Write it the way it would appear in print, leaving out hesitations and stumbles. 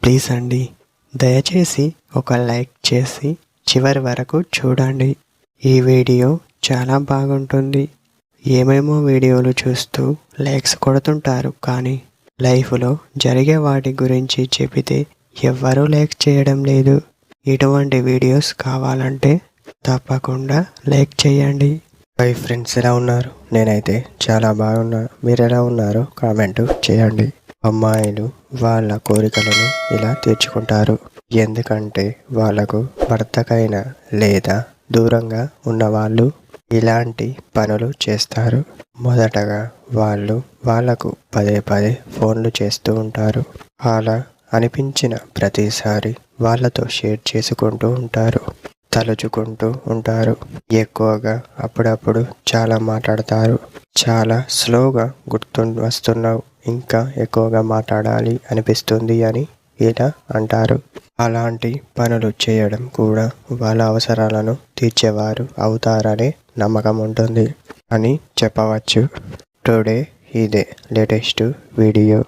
Please అండి, దయచేసి ఒక లైక్ చేసి చివరి వరకు చూడండి. ఈ వీడియో చాలా బాగుంటుంది. ఏమేమో వీడియోలు చూస్తూ లైక్స్ కొడుతుంటారు, కానీ లైఫ్లో జరిగే వాటి గురించి చెబితే ఎవ్వరూ లైక్ చేయడం లేదు. ఇటువంటి వీడియోస్ కావాలంటే తప్పకుండా లైక్ చేయండి. హాయ్ ఫ్రెండ్స్, ఎలా ఉన్నారు? నేనైతే చాలా బాగున్నా. మీరు ఎలా ఉన్నారో కామెంట్ చేయండి. అమ్మాయిలు వాళ్ళ కోరికలను ఇలా తీర్చుకుంటారు. ఎందుకంటే వాళ్ళకు భర్తకైనా లేదా దూరంగా ఉన్నవాళ్ళు ఇలాంటి పనులు చేస్తారు. మొదటగా వాళ్ళు వాళ్ళకు పదే పదే ఫోన్లు చేస్తూ ఉంటారు. అలా అనిపించిన ప్రతిసారి వాళ్ళతో షేర్ చేసుకుంటూ ఉంటారు, తలుచుకుంటూ ఉంటారు. ఎక్కువగా అప్పుడప్పుడు చాలా మాట్లాడతారు. చాలా స్లోగా వస్తున్నావు, ఇంకా ఎక్కువగా మాట్లాడాలి అనిపిస్తుంది అని ఇలా అంటారు. అలాంటి పనులు చేయడం కూడా వాళ్ళ అవసరాలను తీర్చేవారు అవుతారనే నమ్మకం ఉంటుంది అని చెప్పవచ్చు. టుడే ఇదే లేటెస్ట్ వీడియో.